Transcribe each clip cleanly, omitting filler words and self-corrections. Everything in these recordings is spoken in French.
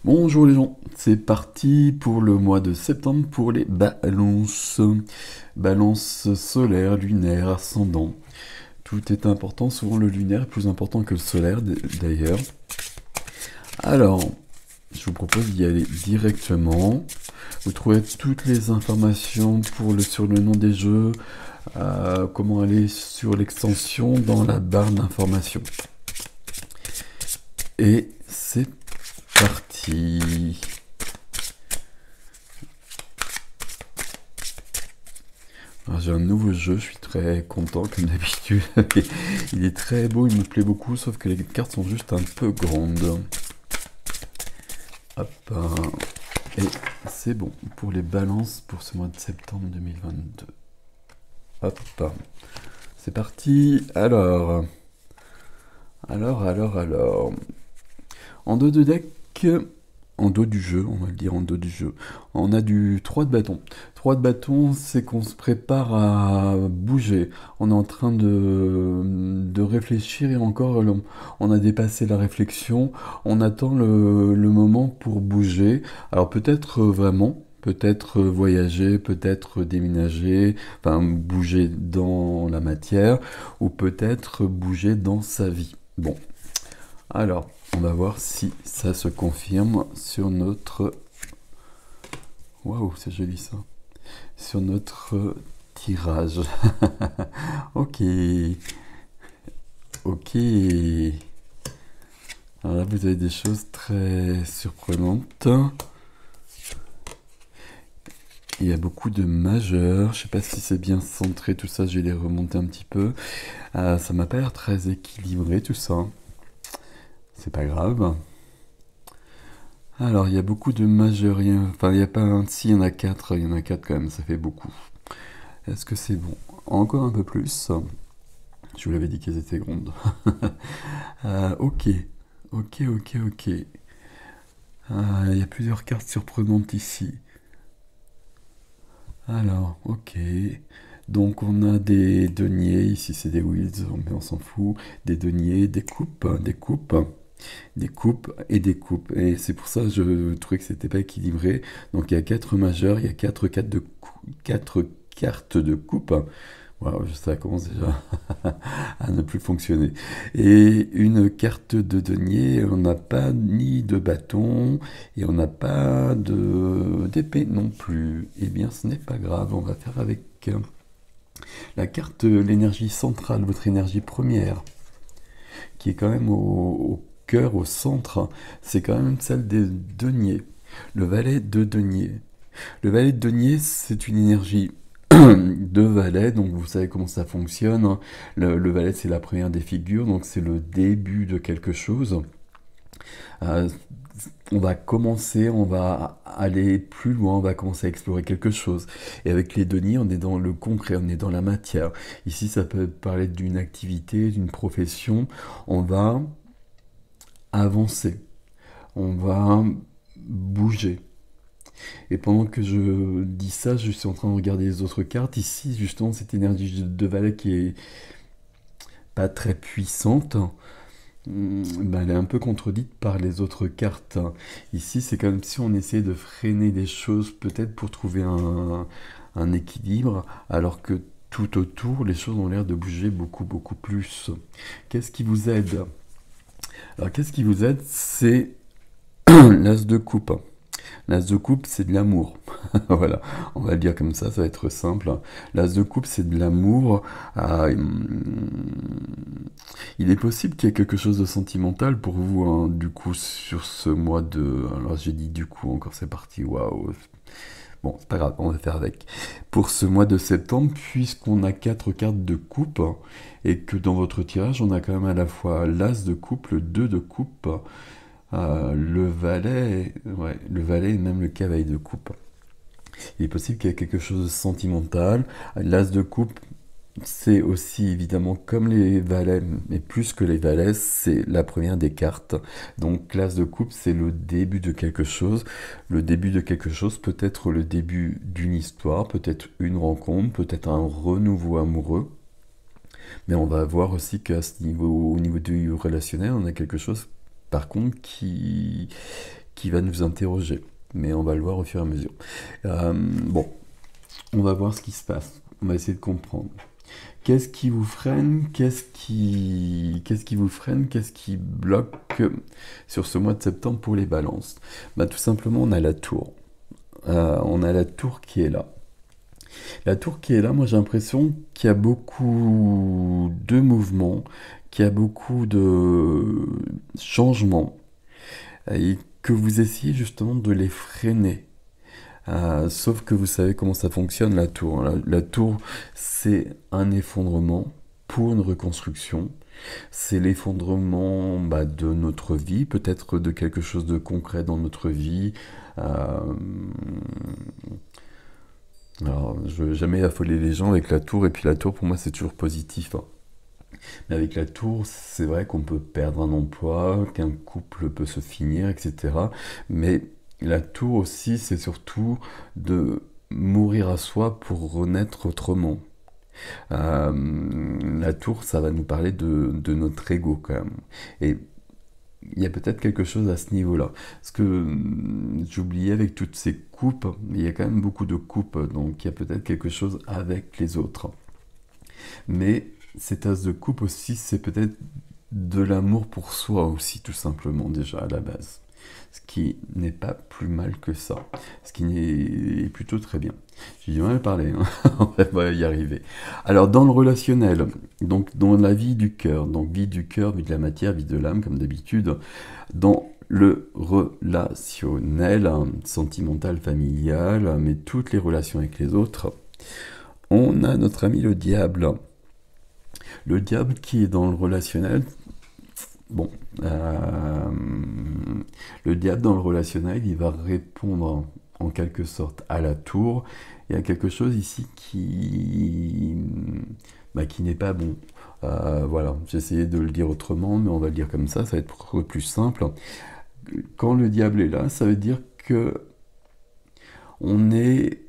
Bonjour les gens, c'est parti pour le mois de septembre pour les balances. Balance solaire, lunaire, ascendant. Tout est important, souvent le lunaire est plus important que le solaire d'ailleurs. Alors, je vous propose d'y aller directement. Vous trouvez toutes les informations sur le nom des jeux, comment aller sur l'extension dans la barre d'informations. Et c'est parti. J'ai un nouveau jeu, je suis très content comme d'habitude. Il est très beau, il me plaît beaucoup, sauf que les cartes sont juste un peu grandes. Hop, et c'est bon pour les balances pour ce mois de septembre 2022. Hop, c'est parti. Alors. En dos de deck, en dos du jeu, on va le dire en dos du jeu, on a du 3 de bâton. 3 de bâton, c'est qu'on se prépare à bouger. On est en train de réfléchir et encore, on a dépassé la réflexion. On attend le moment pour bouger. Alors peut-être vraiment, peut-être voyager, peut-être déménager, enfin bouger dans la matière, ou peut-être bouger dans sa vie. Bon, alors, on va voir si ça se confirme sur notre... Waouh, c'est joli ça. Sur notre tirage. Ok. Ok. Alors là, vous avez des choses très surprenantes. Il y a beaucoup de majeurs. Je sais pas si c'est bien centré tout ça. Je vais les remonter un petit peu. Ça m'a pas l'air très équilibré tout ça. C'est pas grave. Alors, il y a beaucoup de majeurs. Enfin, il n'y a pas un. Si, il y en a 4. Il y en a 4 quand même. Ça fait beaucoup. Est-ce que c'est bon? Encore un peu plus. Je vous l'avais dit qu'elles étaient grandes. Ok. Ok. Il y a plusieurs cartes surprenantes ici. Alors, ok. Donc on a des deniers, ici c'est des wheels, mais on s'en fout. Des deniers, des coupes, des coupes et des coupes. Et c'est pour ça que je trouvais que c'était pas équilibré. Donc il y a 4 majeurs, il y a 4 cartes de coupe. Wow, ça commence déjà à ne plus fonctionner. Et une carte de denier, on n'a pas ni de bâton et on n'a pas d'épée non plus. Eh bien, ce n'est pas grave, on va faire avec la carte l'énergie centrale, votre énergie première, qui est quand même au cœur, au centre. C'est quand même celle des deniers. Le valet de denier. Le valet de denier, c'est une énergie de valet, donc vous savez comment ça fonctionne. Le valet, c'est la première des figures, donc c'est le début de quelque chose. On va commencer, on va aller plus loin, on va commencer à explorer quelque chose. Et avec les deniers, on est dans le concret, on est dans la matière. Ici, ça peut parler d'une activité, d'une profession. On va avancer, on va bouger. Et pendant que je dis ça, je suis en train de regarder les autres cartes. Ici, justement, cette énergie de valet qui est pas très puissante, ben, elle est un peu contredite par les autres cartes. Ici, c'est comme si on essayait de freiner des choses, peut-être pour trouver un équilibre, alors que tout autour, les choses ont l'air de bouger beaucoup plus. Qu'est-ce qui vous aide? Alors, qu'est-ce qui vous aide? C'est l'as de coupe. L'as de coupe, c'est de l'amour. Voilà, on va le dire comme ça va être simple. L'as de coupe, c'est de l'amour. Il est possible qu'il y ait quelque chose de sentimental pour vous, hein, du coup, sur ce mois de... Alors j'ai dit du coup, encore c'est parti, waouh. Bon, c'est pas grave, on va faire avec. Pour ce mois de septembre, puisqu'on a 4 cartes de coupe, et que dans votre tirage, on a quand même à la fois l'as de coupe, le 2 de coupe, le valet, ouais, le valet et même le cavalier de coupe. Il est possible qu'il y ait quelque chose de sentimental. L'as de coupe, c'est aussi évidemment comme les valets, mais plus que les valets, c'est la première des cartes. Donc l'as de coupe, c'est le début de quelque chose. Le début de quelque chose peut être le début d'une histoire, peut-être une rencontre, peut-être un renouveau amoureux. Mais on va voir aussi qu'à ce niveau, au niveau du relationnel, on a quelque chose par contre qui qui va nous interroger. Mais on va le voir au fur et à mesure. Bon, on va voir ce qui se passe. On va essayer de comprendre. Qu'est-ce qui vous freine? Qu'est-ce qui vous freine? Qu'est-ce qui bloque sur ce mois de septembre pour les balances? Bah, tout simplement, on a la tour. On a la tour qui est là. La tour qui est là, moi j'ai l'impression qu'il y a beaucoup de mouvements, qu'il y a beaucoup de changements, et que vous essayez justement de les freiner. Sauf que vous savez comment ça fonctionne, la tour. La tour, c'est un effondrement pour une reconstruction. C'est l'effondrement de notre vie, peut-être de quelque chose de concret dans notre vie. Euh, alors, je veux jamais affoler les gens avec la tour, et puis la tour, pour moi, c'est toujours positif, hein. Mais avec la tour, c'est vrai qu'on peut perdre un emploi, qu'un couple peut se finir, etc. Mais la tour aussi, c'est surtout de mourir à soi pour renaître autrement. La tour, ça va nous parler de notre ego quand même. Et il y a peut-être quelque chose à ce niveau-là. Parce que j'oubliais avec toutes ces coupes, il y a quand même beaucoup de coupes, donc il y a peut-être quelque chose avec les autres. Mais cet as de coupe aussi, c'est peut-être de l'amour pour soi aussi, tout simplement, déjà à la base. Ce qui n'est pas plus mal que ça. Ce qui est plutôt très bien. J'ai du mal à parler, hein. On va y arriver. Alors, dans le relationnel, donc dans la vie du cœur, donc vie du cœur, vie de la matière, vie de l'âme, comme d'habitude, dans le relationnel, sentimental, familial, mais toutes les relations avec les autres, on a notre ami le diable. Le diable qui est dans le relationnel, bon, le diable dans le relationnel, il va répondre en quelque sorte à la tour. Il y a quelque chose ici qui n'est pas bon. Voilà, j'ai essayé de le dire autrement, mais on va le dire comme ça va être plus simple. Quand le diable est là, ça veut dire que on est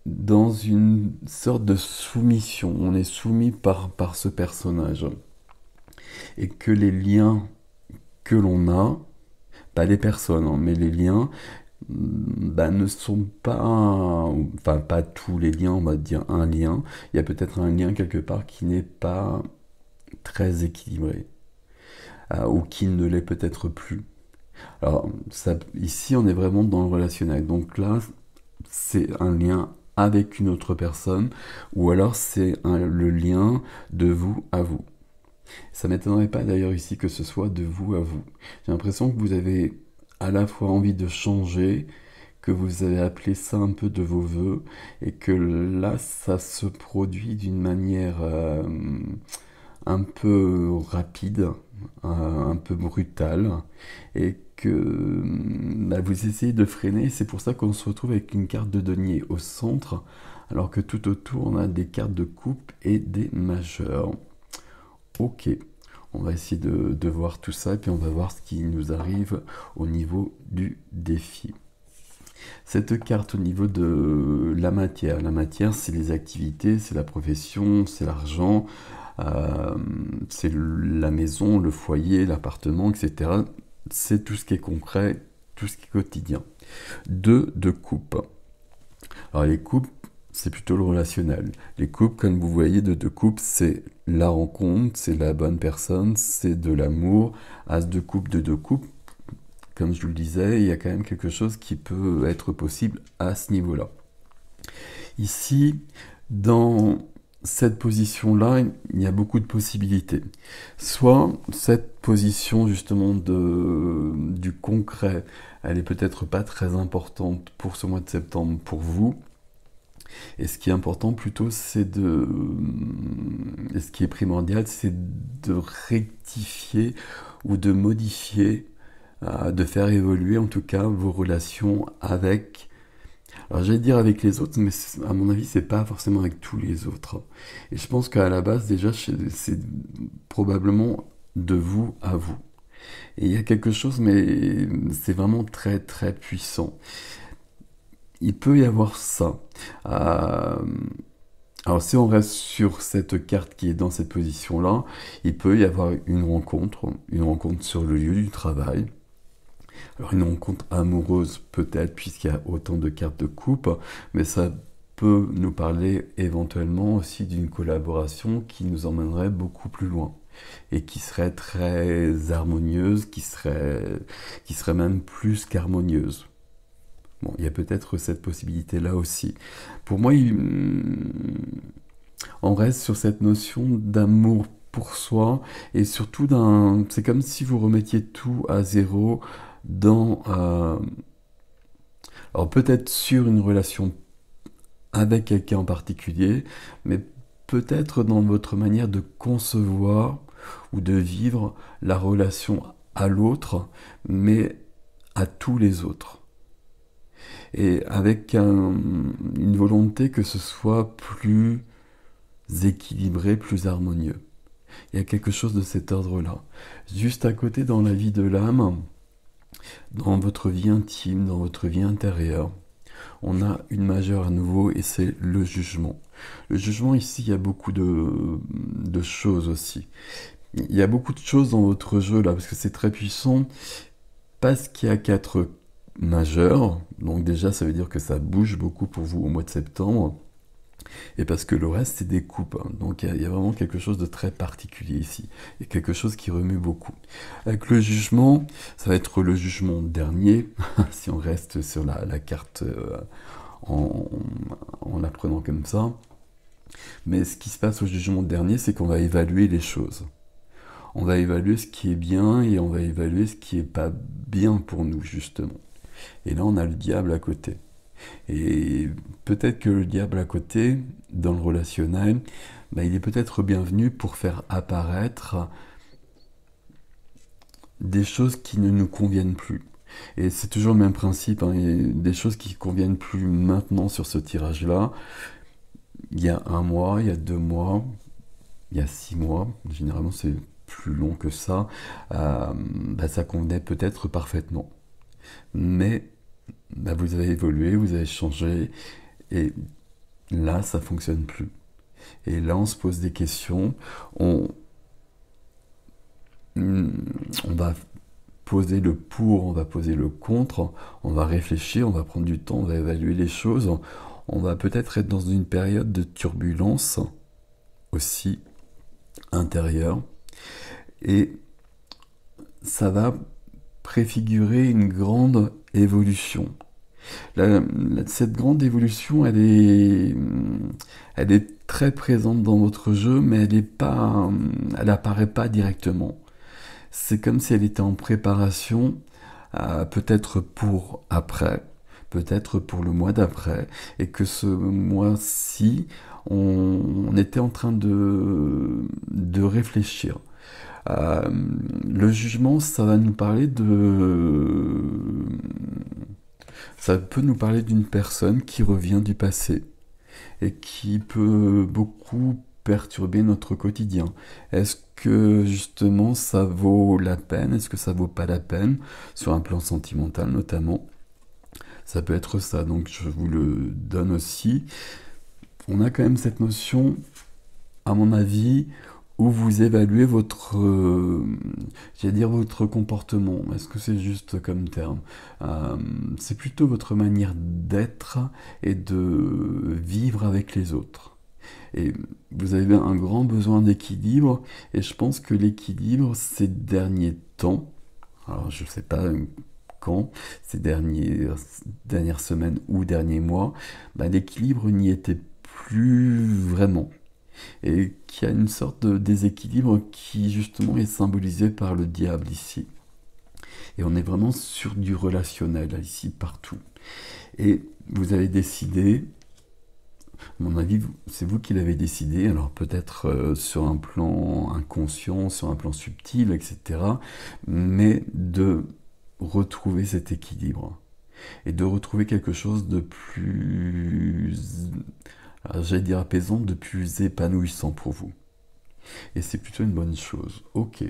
dans une sorte de soumission. On est soumis par ce personnage. Et que les liens que l'on a, pas les personnes, hein, mais les liens, ne sont pas, enfin pas tous les liens, on va dire un lien. Il y a peut-être un lien quelque part qui n'est pas très équilibré, ou qui ne l'est peut-être plus. Alors ici, on est vraiment dans le relationnel. Donc là, c'est un lien avec une autre personne, ou alors c'est le lien de vous à vous. Ça m'étonnerait pas d'ailleurs ici que ce soit de vous à vous. J'ai l'impression que vous avez à la fois envie de changer, que vous avez appelé ça un peu de vos voeux, et que là, ça se produit d'une manière un peu rapide, un peu brutale, et que vous essayez de freiner. C'est pour ça qu'on se retrouve avec une carte de denier au centre, alors que tout autour, on a des cartes de coupe et des majeurs. Ok, on va essayer de voir tout ça, et puis on va voir ce qui nous arrive au niveau du défi. Cette carte au niveau de la matière c'est les activités, c'est la profession, c'est l'argent, c'est la maison, le foyer, l'appartement, etc. C'est tout ce qui est concret, tout ce qui est quotidien. Deux de coupe. Alors les coupes, c'est plutôt le relationnel. Les coupes, comme vous voyez, de coupe, c'est la rencontre, c'est la bonne personne, c'est de l'amour. As de coupe, de deux coupes, comme je vous le disais, il y a quand même quelque chose qui peut être possible à ce niveau-là. Ici, dans cette position-là, il y a beaucoup de possibilités. Soit cette position justement du concret, elle est peut-être pas très importante pour ce mois de septembre pour vous. Et ce qui est important plutôt, et ce qui est primordial, c'est de rectifier ou de modifier, de faire évoluer en tout cas vos relations avec, alors j'allais dire avec les autres, mais à mon avis, c'est pas forcément avec tous les autres. Et je pense qu'à la base, déjà, c'est probablement de vous à vous. Et il y a quelque chose, mais c'est vraiment très très puissant. Il peut y avoir ça. Alors si on reste sur cette carte qui est dans cette position-là, il peut y avoir une rencontre sur le lieu du travail. Alors une rencontre amoureuse peut-être puisqu'il y a autant de cartes de coupe, mais ça peut nous parler éventuellement aussi d'une collaboration qui nous emmènerait beaucoup plus loin et qui serait très harmonieuse, qui serait même plus qu'harmonieuse. Bon, il y a peut-être cette possibilité-là aussi. Pour moi, on reste sur cette notion d'amour pour soi et surtout c'est comme si vous remettiez tout à zéro dans, alors peut-être sur une relation avec quelqu'un en particulier, mais peut-être dans votre manière de concevoir ou de vivre la relation à l'autre, mais à tous les autres. Et avec une volonté que ce soit plus équilibré, plus harmonieux. Il y a quelque chose de cet ordre-là. Juste à côté, dans la vie de l'âme, dans votre vie intime, dans votre vie intérieure, on a une majeure à nouveau et c'est le jugement. Le jugement ici, il y a beaucoup de choses aussi. Il y a beaucoup de choses dans votre jeu là, parce que c'est très puissant, parce qu'il y a 4 majeurs, donc déjà ça veut dire que ça bouge beaucoup pour vous au mois de septembre, et parce que le reste c'est des coupes, hein. Donc il y a vraiment quelque chose de très particulier ici, et quelque chose qui remue beaucoup. Avec le jugement, ça va être le jugement dernier, si on reste sur la carte en, en la prenant comme ça. Mais ce qui se passe au jugement dernier, c'est qu'on va évaluer les choses. On va évaluer ce qui est bien et on va évaluer ce qui est pas bien pour nous, justement. Et là, on a le diable à côté. Et peut-être que le diable à côté, dans le relationnel, il est peut-être bienvenu pour faire apparaître des choses qui ne nous conviennent plus. Et c'est toujours le même principe, hein, des choses qui ne conviennent plus maintenant sur ce tirage-là. Il y a 1 mois, il y a 2 mois, il y a 6 mois, généralement c'est plus long que ça, ça convenait peut-être parfaitement. Mais vous avez évolué, vous avez changé, et là ça fonctionne plus. Et là on se pose des questions, on va poser le pour, on va poser le contre, on va réfléchir, on va prendre du temps, on va évaluer les choses, on va peut-être être dans une période de turbulence aussi intérieure, et ça va préfigurer une grande évolution. Cette grande évolution, elle est très présente dans votre jeu, mais elle apparaît pas directement. C'est comme si elle était en préparation, peut-être pour après, peut-être pour le mois d'après, et que ce mois-ci, on était en train de réfléchir. Le jugement, ça peut nous parler d'une personne qui revient du passé et qui peut beaucoup perturber notre quotidien. Est-ce que justement ça vaut la peine? Est-ce que ça vaut pas la peine? Sur un plan sentimental notamment. Ça peut être ça, donc je vous le donne aussi. On a quand même cette notion, à mon avis, où vous évaluez votre comportement. Est-ce que c'est juste comme terme? C'est plutôt votre manière d'être et de vivre avec les autres. Et vous avez un grand besoin d'équilibre, et je pense que l'équilibre, ces derniers temps, alors je ne sais pas quand, ces dernières semaines ou derniers mois, l'équilibre n'y était plus vraiment. Et qu'il y a une sorte de déséquilibre qui justement est symbolisé par le diable ici. Et on est vraiment sur du relationnel ici, partout. Et vous avez décidé, à mon avis, c'est vous qui l'avez décidé, alors peut-être sur un plan inconscient, sur un plan subtil, etc., mais de retrouver cet équilibre. Et de retrouver quelque chose de plus, j'allais dire apaisant, de plus épanouissant pour vous. Et c'est plutôt une bonne chose. Ok.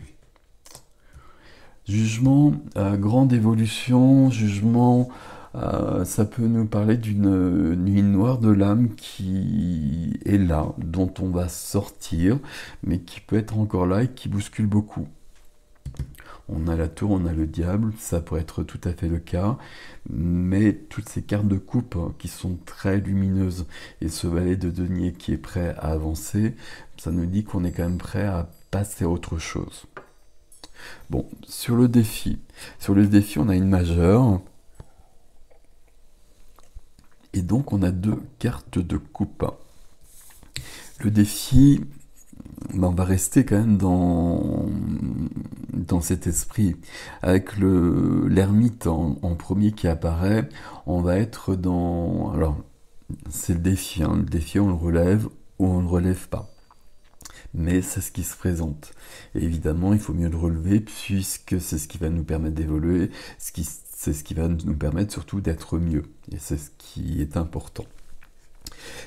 Jugement, grande évolution, jugement, ça peut nous parler d'une nuit noire de l'âme qui est là, dont on va sortir, mais qui peut être encore là et qui bouscule beaucoup. On a la tour, on a le diable, ça pourrait être tout à fait le cas, mais toutes ces cartes de coupe qui sont très lumineuses et ce valet de denier qui est prêt à avancer, ça nous dit qu'on est quand même prêt à passer à autre chose. Bon, sur le défi, on a une majeure, et donc on a deux cartes de coupe. Le défi, on va rester quand même dans cet esprit. Avec l'ermite en premier qui apparaît, on va être dans... Alors, c'est le défi, hein. Le défi, on le relève ou on ne le relève pas. Mais c'est ce qui se présente. Et évidemment, il faut mieux le relever puisque c'est ce qui va nous permettre d'évoluer, c'est ce qui va nous permettre surtout d'être mieux. Et c'est ce qui est important.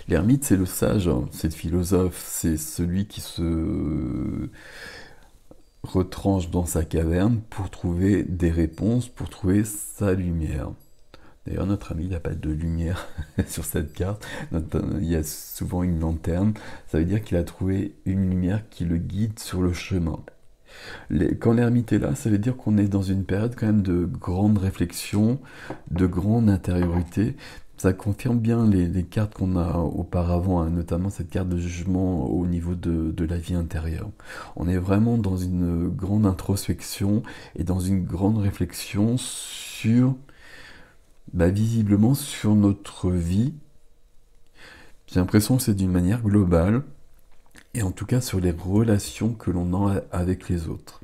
L'ermite, c'est le sage, hein, c'est le philosophe, c'est celui qui se retranche dans sa caverne pour trouver des réponses, pour trouver sa lumière. D'ailleurs, notre ami, il n'a pas de lumière sur cette carte. Il y a souvent une lanterne. Ça veut dire qu'il a trouvé une lumière qui le guide sur le chemin. Quand l'ermite est là, ça veut dire qu'on est dans une période quand même de grande réflexion, de grande intériorité. Ça confirme bien les cartes qu'on a auparavant, hein, notamment cette carte de jugement au niveau de la vie intérieure. On est vraiment dans une grande introspection et dans une grande réflexion sur, visiblement, sur notre vie. J'ai l'impression que c'est d'une manière globale, et en tout cas sur les relations que l'on a avec les autres.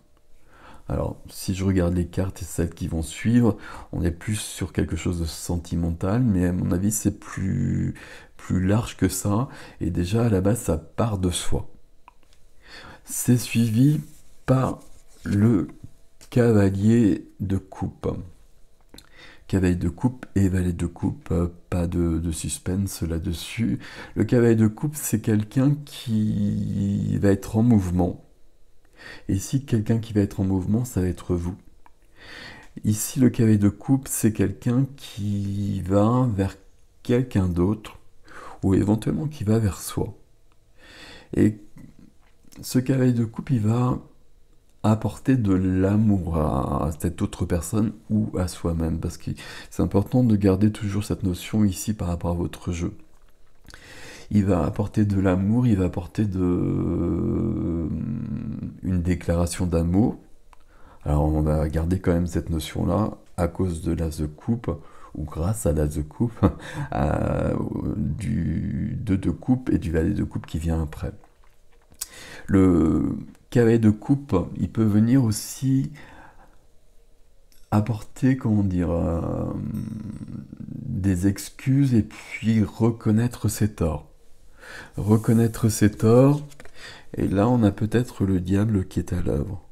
Alors, si je regarde les cartes et celles qui vont suivre, on est plus sur quelque chose de sentimental, mais à mon avis, c'est plus large que ça, et déjà, à la base, ça part de soi. C'est suivi par le cavalier de coupe. Cavalier de coupe et valet de coupe, pas de suspense là-dessus. Le cavalier de coupe, c'est quelqu'un qui va être en mouvement. Et ici, quelqu'un qui va être en mouvement, ça va être vous. Ici, le cavalier de coupe, c'est quelqu'un qui va vers quelqu'un d'autre, ou éventuellement qui va vers soi. Et ce cavalier de coupe, il va apporter de l'amour à cette autre personne ou à soi-même, parce que c'est important de garder toujours cette notion ici par rapport à votre jeu. Il va apporter de l'amour, il va apporter une déclaration d'amour. Alors on va garder quand même cette notion-là à cause de l'as de coupe, ou grâce à l'as de coupe, du 2 de coupe et du valet de coupe qui vient après. Le cavalier de coupe, il peut venir aussi apporter, comment dire, des excuses et puis reconnaître ses torts. Reconnaître ses torts, et là on a peut-être le diable qui est à l'œuvre.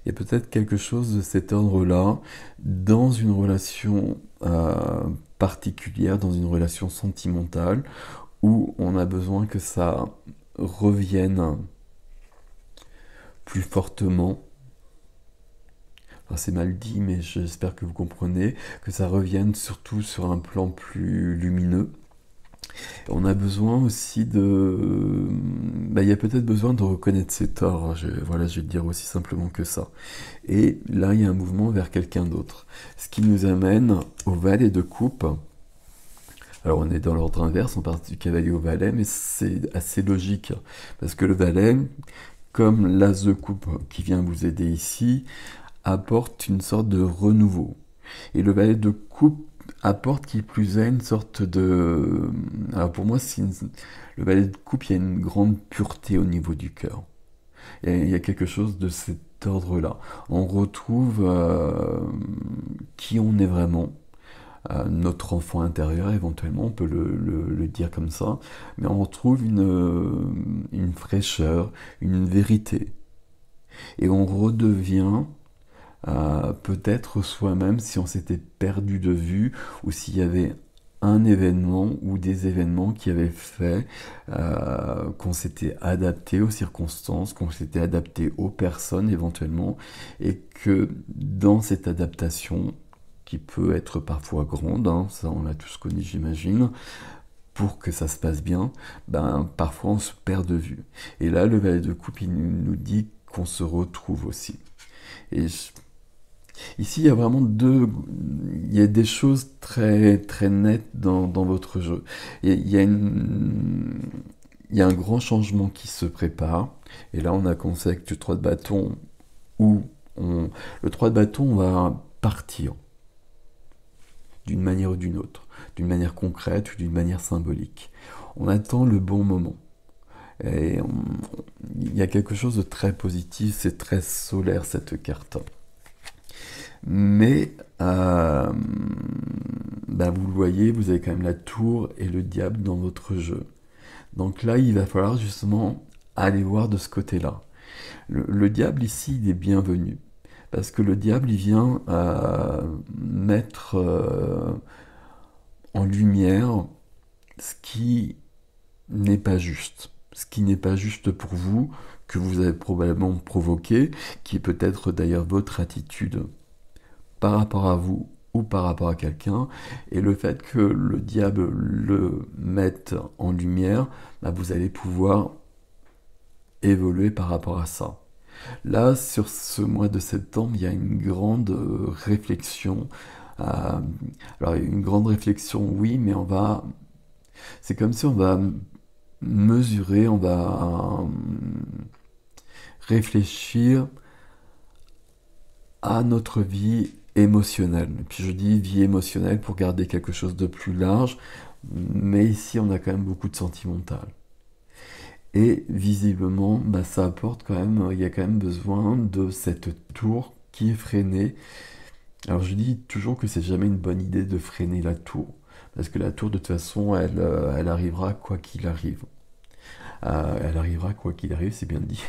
Il y a peut-être quelque chose de cet ordre-là dans une relation particulière, dans une relation sentimentale, où on a besoin que ça revienne plus fortement. Enfin, c'est mal dit, mais j'espère que vous comprenez, que ça revienne surtout sur un plan plus lumineux. On a besoin aussi il y a peut-être besoin de reconnaître ses torts, je vais le dire aussi simplement que ça. Et là, il y a un mouvement vers quelqu'un d'autre. Ce qui nous amène au valet de coupe. Alors, on est dans l'ordre inverse, on passe du cavalier au valet, mais c'est assez logique. Parce que le valet, comme l'as de coupe qui vient vous aider ici, apporte une sorte de renouveau. Et le valet de coupe apporte qui plus est une sorte de... Alors pour moi, le valet de coupe, il y a une grande pureté au niveau du cœur. Il y a quelque chose de cet ordre-là. On retrouve qui on est vraiment, notre enfant intérieur éventuellement, on peut le dire comme ça, mais on retrouve une fraîcheur, une vérité. Et on redevient peut-être soi-même si on s'était perdu de vue ou s'il y avait un événement ou des événements qui avaient fait qu'on s'était adapté aux circonstances, qu'on s'était adapté aux personnes éventuellement, et que dans cette adaptation, qui peut être parfois grande, hein, ça on l'a tous connu j'imagine, pour que ça se passe bien, parfois on se perd de vue. Et là, le valet de coupe, il nous dit qu'on se retrouve aussi. Et Ici, il y a vraiment il y a des choses très, très nettes dans votre jeu. Il y a il y a un grand changement qui se prépare. Et là, on a commencé avec le 3 de bâton, où le 3 de bâton, on va partir d'une manière ou d'une autre, d'une manière concrète ou d'une manière symbolique. On attend le bon moment. Et il y a quelque chose de très positif, c'est très solaire cette carte. Mais bah, vous le voyez, vous avez quand même la tour et le diable dans votre jeu. Donc là, il va falloir justement aller voir de ce côté-là. Le diable ici, il est bienvenu. Parce que le diable, il vient mettre en lumière ce qui n'est pas juste. Ce qui n'est pas juste pour vous, que vous avez probablement provoqué, qui est peut-être d'ailleurs votre attitude par rapport à vous ou par rapport à quelqu'un, et le fait que le diable le mette en lumière, bah, vous allez pouvoir évoluer par rapport à ça. Là, sur ce mois de septembre, il y a une grande réflexion. euh, alors, une grande réflexion, oui, mais c'est comme si on va mesurer, on va réfléchir à notre vie émotionnelle. Et puis je dis vie émotionnelle pour garder quelque chose de plus large, mais ici on a quand même beaucoup de sentimental. Et visiblement, bah, ça apporte quand même, il y a quand même besoin de cette tour qui est freinée. Alors je dis toujours que c'est jamais une bonne idée de freiner la tour, parce que la tour de toute façon, elle arrivera quoi qu'il arrive. Elle arrivera quoi qu'il arrive, c'est bien dit.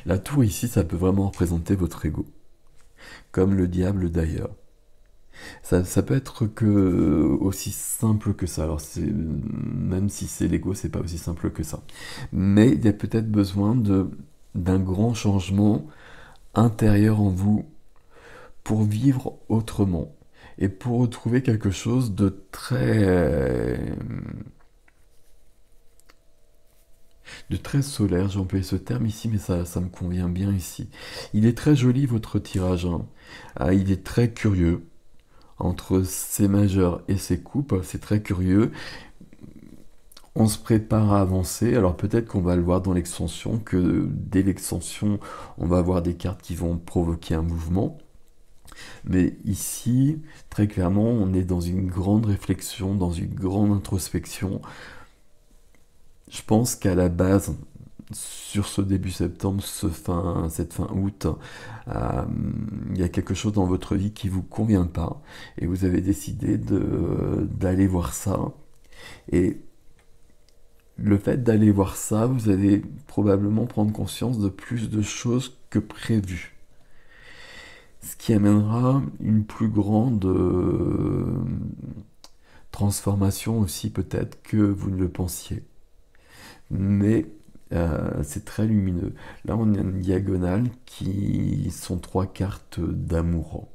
La tour ici, ça peut vraiment représenter votre ego, comme le diable d'ailleurs. Ça peut être que aussi simple que ça. Alors même si c'est l'ego, c'est pas aussi simple que ça. Mais il y a peut-être besoin d'un grand changement intérieur en vous pour vivre autrement et pour retrouver quelque chose de très solaire. J'ai employé ce terme ici, mais ça me convient bien ici. Il est très joli votre tirage, hein. Il est très curieux. Entre C majeur et C coupe, c'est très curieux. On se prépare à avancer, alors peut-être qu'on va le voir dans l'extension, que dès l'extension, on va avoir des cartes qui vont provoquer un mouvement. Mais ici, très clairement, on est dans une grande réflexion, dans une grande introspection. Je pense qu'à la base, sur ce début septembre, cette fin août, il y a quelque chose dans votre vie qui vous convient pas et vous avez décidé d'aller voir ça. Et le fait d'aller voir ça, vous allez probablement prendre conscience de plus de choses que prévu. Ce qui amènera une plus grande transformation aussi peut-être que vous ne le pensiez. Mais c'est très lumineux. Là, on a une diagonale qui sont trois cartes d'amour.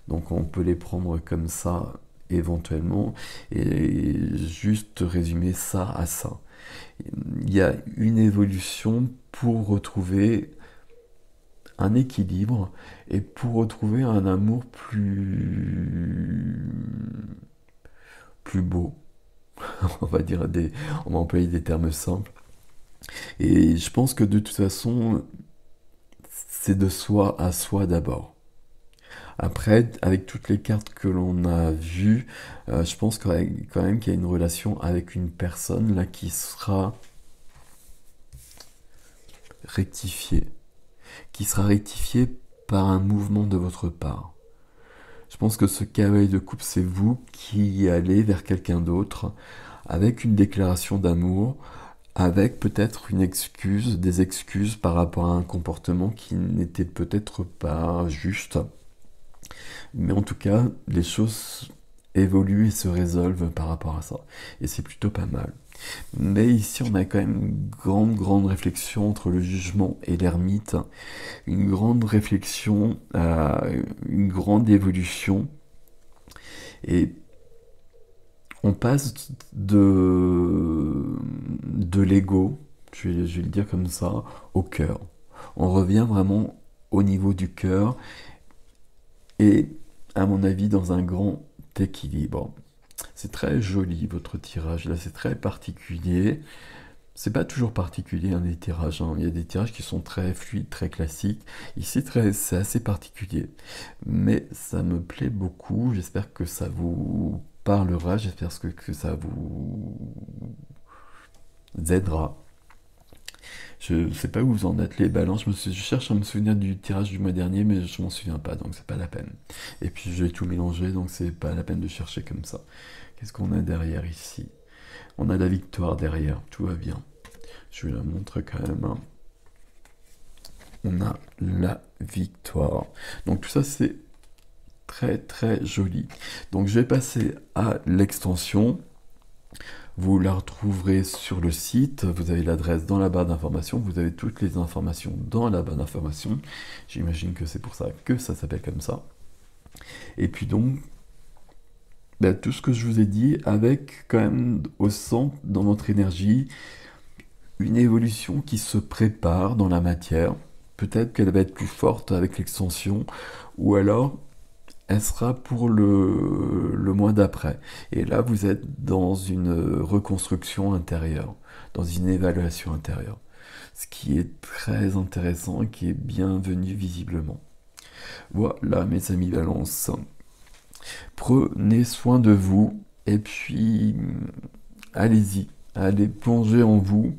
Donc on peut les prendre comme ça éventuellement et juste résumer ça à ça. Il y a une évolution pour retrouver un équilibre et pour retrouver un amour plus beau. On va dire on va employer des termes simples. Et je pense que de toute façon, c'est de soi à soi d'abord. Après, avec toutes les cartes que l'on a vues, je pense quand même qu'il y a une relation avec une personne là qui sera rectifiée, par un mouvement de votre part. Je pense que ce cavalier de coupe, c'est vous qui allez vers quelqu'un d'autre avec une déclaration d'amour, avec peut-être des excuses par rapport à un comportement qui n'était peut-être pas juste. Mais en tout cas, les choses évoluent et se résolvent par rapport à ça. Et c'est plutôt pas mal. Mais ici, on a quand même une grande, grande réflexion entre le jugement et l'ermite. Une grande réflexion, une grande évolution. Et on passe de l'ego, je vais le dire comme ça, au cœur. On revient vraiment au niveau du cœur et, à mon avis, dans un grand équilibre. C'est très joli votre tirage là, c'est très particulier. C'est pas toujours particulier les tirages, hein. Il y a des tirages qui sont très fluides, très classiques. Ici, c'est assez particulier. Mais ça me plaît beaucoup. J'espère que ça vous parlera. J'espère que ça vous aidera. Je ne sais pas où vous en êtes les balances. Je cherche à me souvenir du tirage du mois dernier, mais je m'en souviens pas, donc c'est pas la peine. Et puis j'ai tout mélangé, donc c'est pas la peine de chercher comme ça. Qu'est-ce qu'on a derrière ici? On a la victoire derrière, tout va bien. Je vous la montre quand même, hein. On a la victoire. Donc tout ça c'est très très joli. Donc je vais passer à l'extension. Vous la retrouverez sur le site, vous avez l'adresse dans la barre d'information, vous avez toutes les informations dans la barre d'information. J'imagine que c'est pour ça que ça s'appelle comme ça. Et puis donc, ben, tout ce que je vous ai dit, avec quand même au centre, dans votre énergie, une évolution qui se prépare dans la matière. Peut-être qu'elle va être plus forte avec l'extension, ou alors elle sera pour le mois d'après. Et là, vous êtes dans une reconstruction intérieure, dans une évaluation intérieure. Ce qui est très intéressant et qui est bienvenu visiblement. Voilà, mes amis Balance. Prenez soin de vous et puis allez-y, allez plonger en vous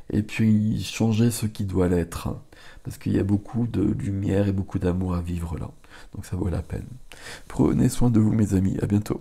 et puis changez ce qui doit l'être. Parce qu'il y a beaucoup de lumière et beaucoup d'amour à vivre là. Donc ça vaut la peine. Prenez soin de vous mes amis, à bientôt.